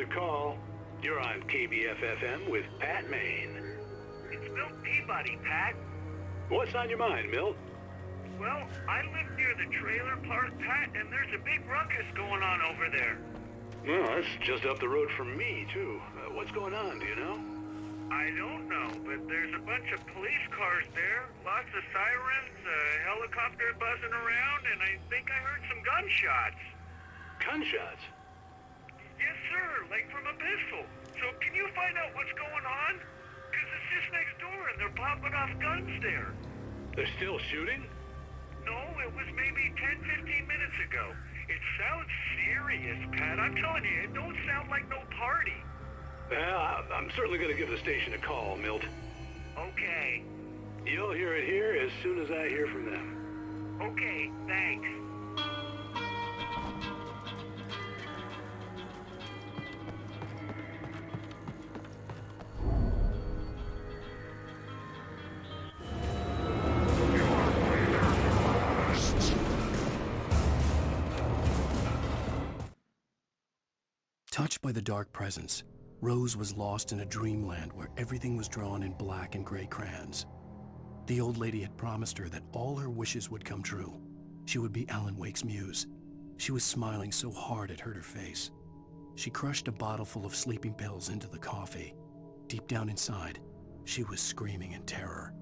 your call. You're on KBFFM with Pat Maine. It's Milt Peabody, Pat. What's on your mind, Milt? Well, I live near the trailer park, Pat, and there's a big ruckus going on over there. Well, that's just up the road from me, too. What's going on, do you know? I don't know, but there's a bunch of police cars there, lots of sirens, a helicopter buzzing around, and I think I heard some gunshots. Gunshots? Yes, sir, like from a pistol. So can you find out what's going on? Because it's just next door and they're popping off guns there. They're still shooting? No, it was maybe 10, 15 minutes ago. It sounds serious, Pat. I'm telling you, it don't sound like no party. Well, I'm certainly going to give the station a call, Milt. Okay. You'll hear it here as soon as I hear from them. Okay, thanks. Touched by the dark presence, Rose was lost in a dreamland where everything was drawn in black and gray crayons. The old lady had promised her that all her wishes would come true. She would be Alan Wake's muse. She was smiling so hard it hurt her face. She crushed a bottle full of sleeping pills into the coffee. Deep down inside, she was screaming in terror.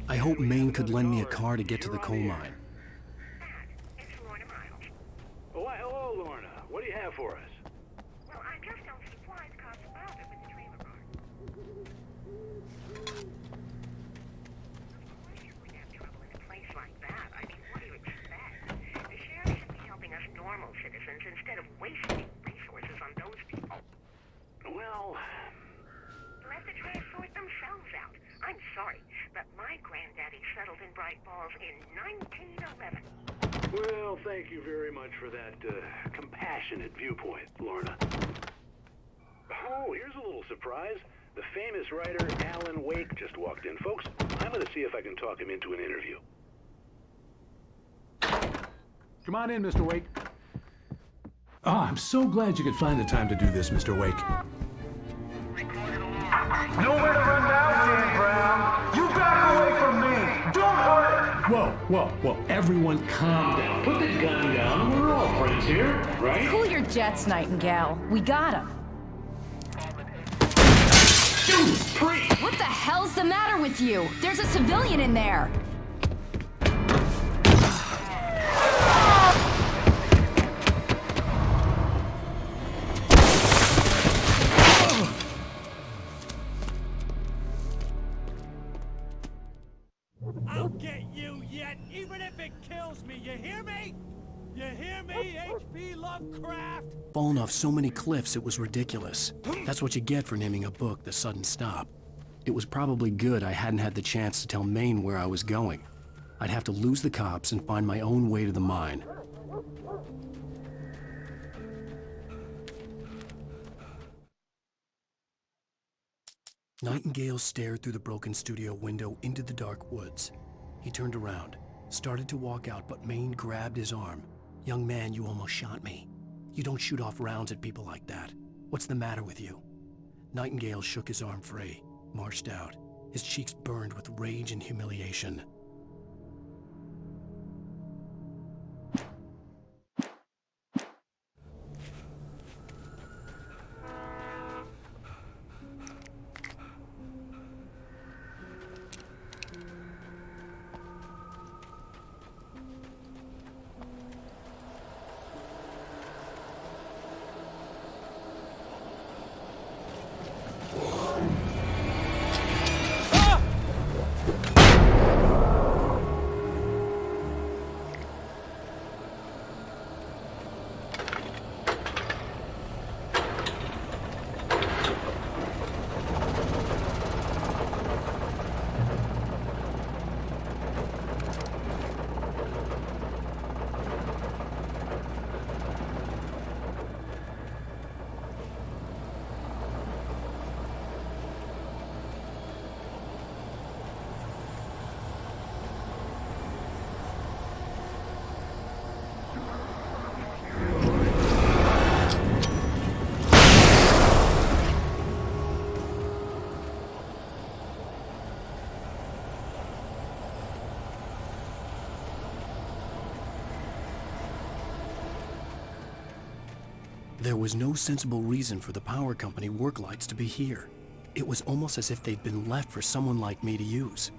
I hoped Maine could lend me a car to get to the coal mine. It's Lorna Miles. Oh, why, hello, Lorna. What do you have for us? Well, I just don't supplies cost about it with the Tribo Gamer. Of course you wouldn't have trouble in a place like that. I mean, what do you expect? The sheriff should be helping us normal citizens instead of wasting resources on those people. Well... Let the trash sort themselves out. I'm sorry, but my granddaddy settled in Bright Falls in 1911. Well, thank you very much for that compassionate viewpoint, Lorna. Oh, here's a little surprise. The famous writer Alan Wake just walked in. Folks, I'm going to see if I can talk him into an interview. Come on in, Mr. Wake. Oh, I'm so glad you could find the time to do this, Mr. Wake. Nowhere to run now, Dan Brown. You back away from me. Don't hurt. Whoa. Everyone calm down. Put the gun down. We're all friends here, right? Cool your jets, Nightingale. We got him. Dude, priest! What the hell's the matter with you? There's a civilian in there. I'll get you yet, even if it kills me, you hear me? You hear me, H.P. Lovecraft? Fallen off so many cliffs it was ridiculous. That's what you get for naming a book The Sudden Stop. It was probably good I hadn't had the chance to tell Maine where I was going. I'd have to lose the cops and find my own way to the mine. Nightingale stared through the broken studio window into the dark woods. He turned around, started to walk out, but Maine grabbed his arm. "Young man, you almost shot me. You don't shoot off rounds at people like that. What's the matter with you?" Nightingale shook his arm free, marched out. His cheeks burned with rage and humiliation. There was no sensible reason for the power company work lights to be here. It was almost as if they'd been left for someone like me to use.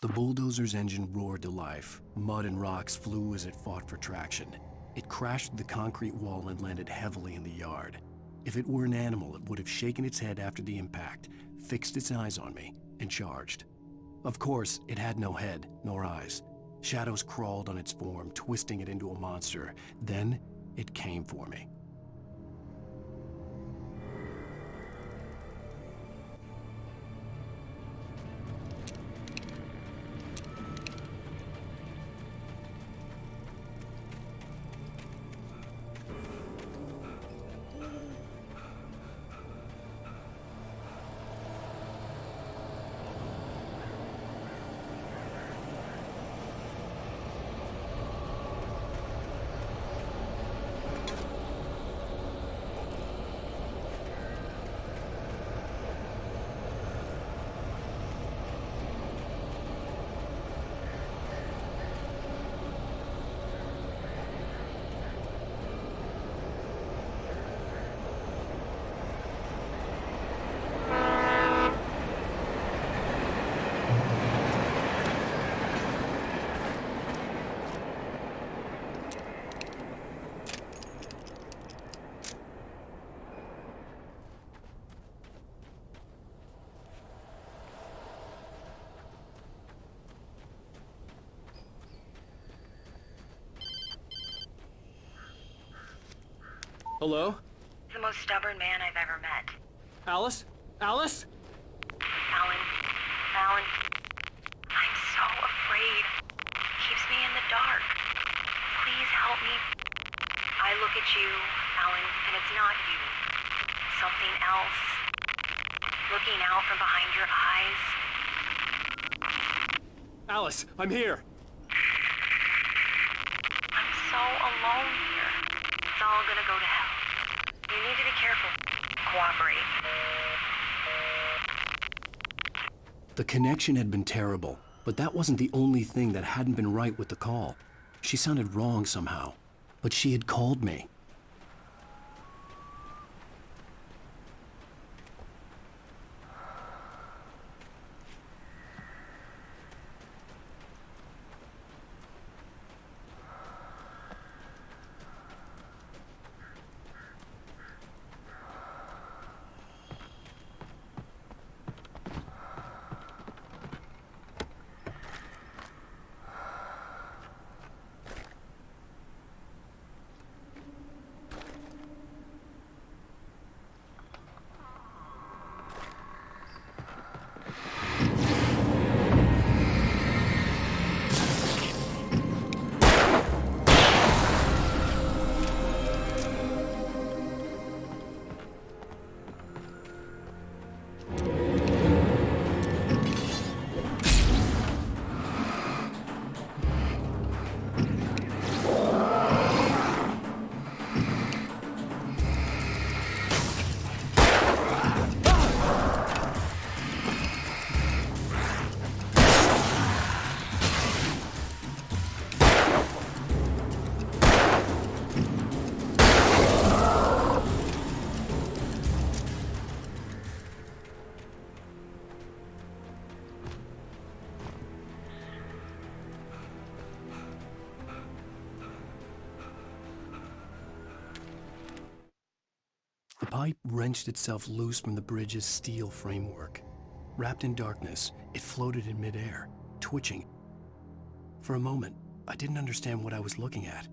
The bulldozer's engine roared to life. Mud and rocks flew as it fought for traction. It crashed through the concrete wall and landed heavily in the yard. If it were an animal, it would have shaken its head after the impact, fixed its eyes on me, and charged. Of course, it had no head, nor eyes. Shadows crawled on its form, twisting it into a monster. Then, it came for me. Hello? The most stubborn man I've ever met. Alice? Alice? Alan, I'm so afraid. He keeps me in the dark. Please help me. I look at you, Alan, and it's not you. Something else. Looking out from behind your eyes. Alice, I'm here. I'm so alone here. It's all gonna go to hell. You need to be careful. Cooperate. The connection had been terrible, but that wasn't the only thing that hadn't been right with the call. She sounded wrong somehow, but she had called me. The pipe wrenched itself loose from the bridge's steel framework. Wrapped in darkness, it floated in midair, twitching. For a moment, I didn't understand what I was looking at.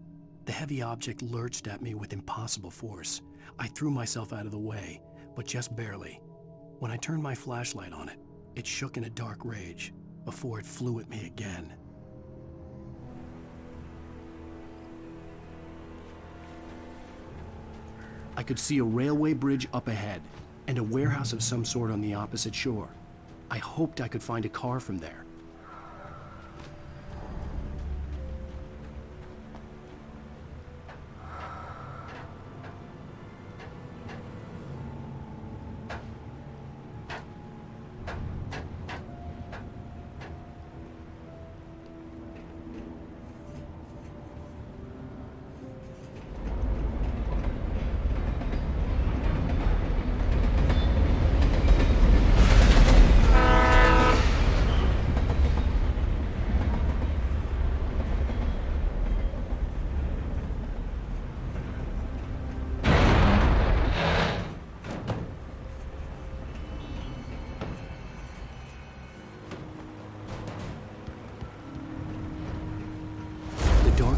The heavy object lurched at me with impossible force. I threw myself out of the way, but just barely. When I turned my flashlight on it, it shook in a dark rage before it flew at me again. I could see a railway bridge up ahead and a warehouse of some sort on the opposite shore. I hoped I could find a car from there.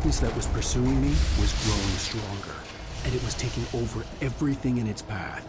darkness that was pursuing me was growing stronger, and it was taking over everything in its path.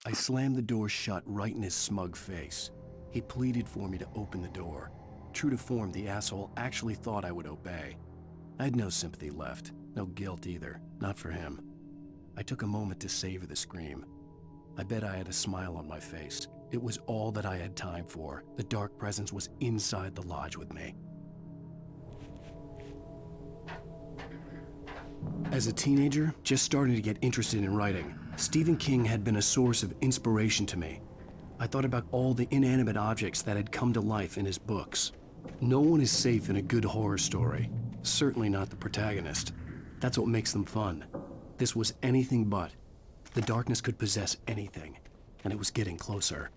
I slammed the door shut right in his smug face. He pleaded for me to open the door. True to form, the asshole actually thought I would obey. I had no sympathy left, no guilt either, not for him. I took a moment to savor the scream. I bet I had a smile on my face. It was all that I had time for. The dark presence was inside the lodge with me. As a teenager, just starting to get interested in writing, Stephen King had been a source of inspiration to me. I thought about all the inanimate objects that had come to life in his books. No one is safe in a good horror story. Certainly not the protagonist. That's what makes them fun. This was anything but. The darkness could possess anything, and it was getting closer.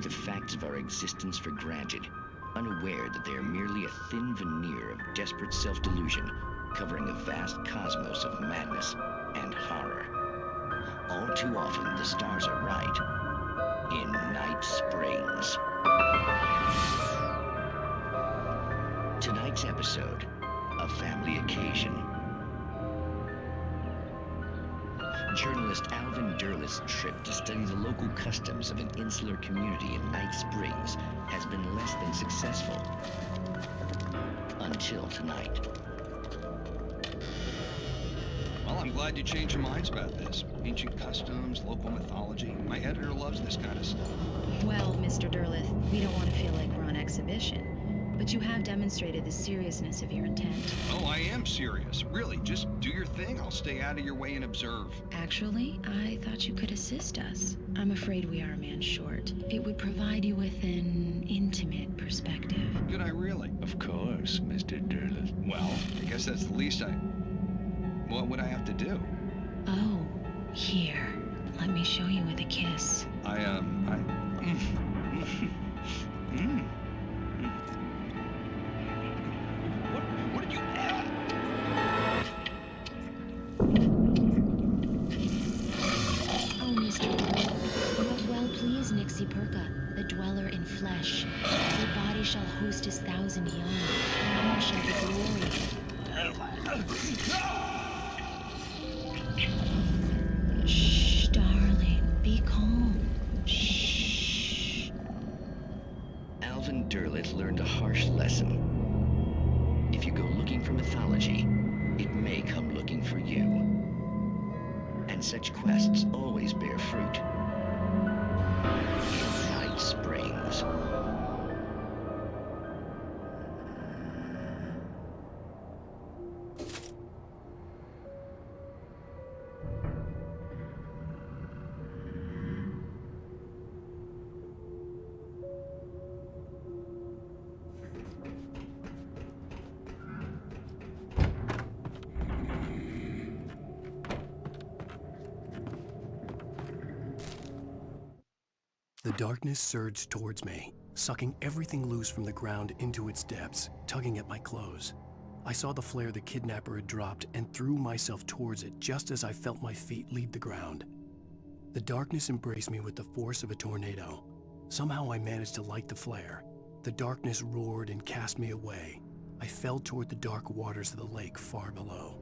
take the facts of our existence for granted, unaware that they are merely a thin veneer of desperate self-delusion covering a vast cosmos of madness and horror. All too often, the stars are right. In Night Springs. Tonight's episode, a family occasion. Journalist Alvin Derleth's trip to study the local customs of an insular community in Night Springs has been less than successful. Until tonight. Well, I'm glad you changed your minds about this. Ancient customs, local mythology. My editor loves this kind of stuff. Well, Mr. Derleth, we don't want to feel like we're on exhibition. But you have demonstrated the seriousness of your intent. Oh, I am serious. Really, just do your thing. I'll stay out of your way and observe. Actually, I thought you could assist us. I'm afraid we are a man short. It would provide you with an intimate perspective. Could I really? Of course, Mr. Derleth. Well, I guess that's the least What would I have to do? Oh, here. Let me show you with a kiss. What did you... Oh, Mr. Derleth, you have well pleased Nixie Perka, the dweller in flesh. Your body shall host his 1,000 young, and all shall be glory. Shh, darling, be calm. Shh. Alvin Derleth learned a harsh lesson. If you go looking for mythology, it may come looking for you. And such quests always bear fruit. Night Springs. The darkness surged towards me, sucking everything loose from the ground into its depths, tugging at my clothes. I saw the flare the kidnapper had dropped and threw myself towards it just as I felt my feet leave the ground. The darkness embraced me with the force of a tornado. Somehow I managed to light the flare. The darkness roared and cast me away. I fell toward the dark waters of the lake far below.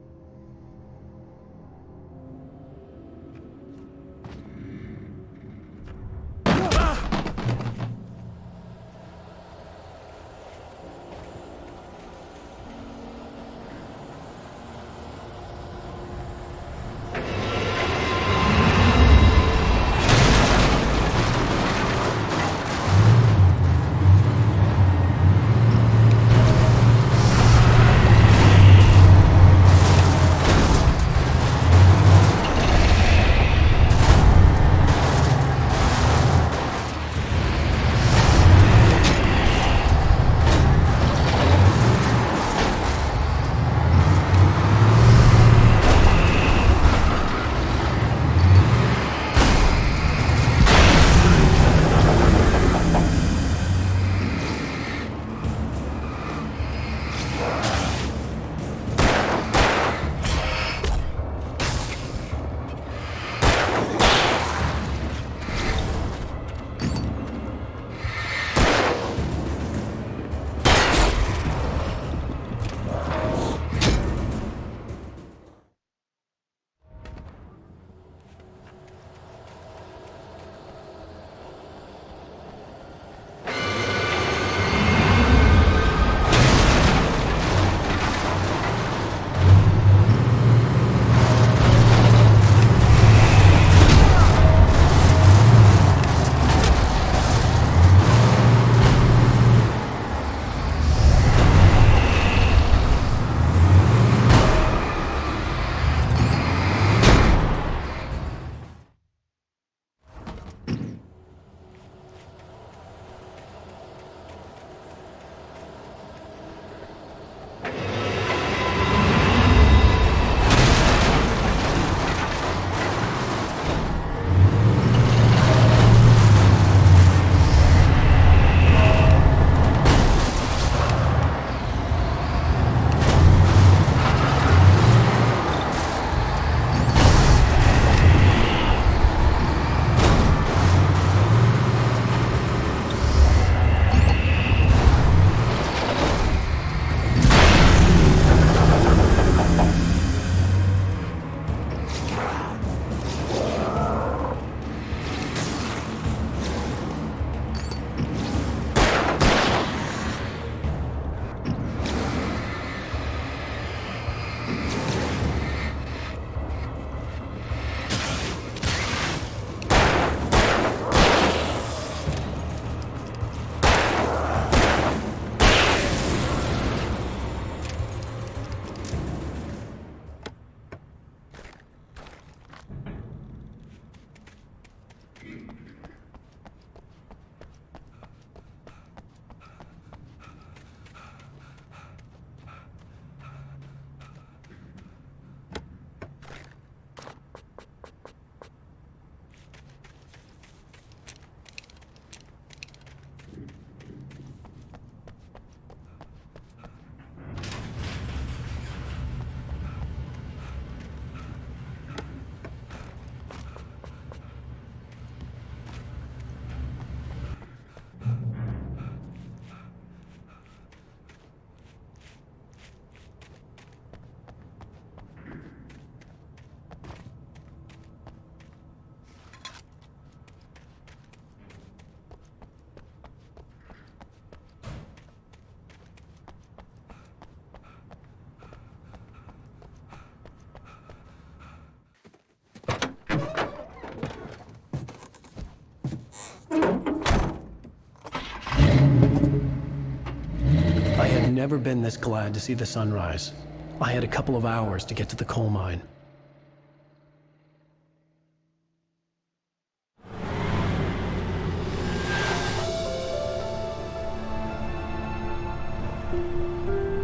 never been this glad to see the sunrise. I had a couple of hours to get to the coal mine.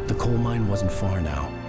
The coal mine wasn't far now.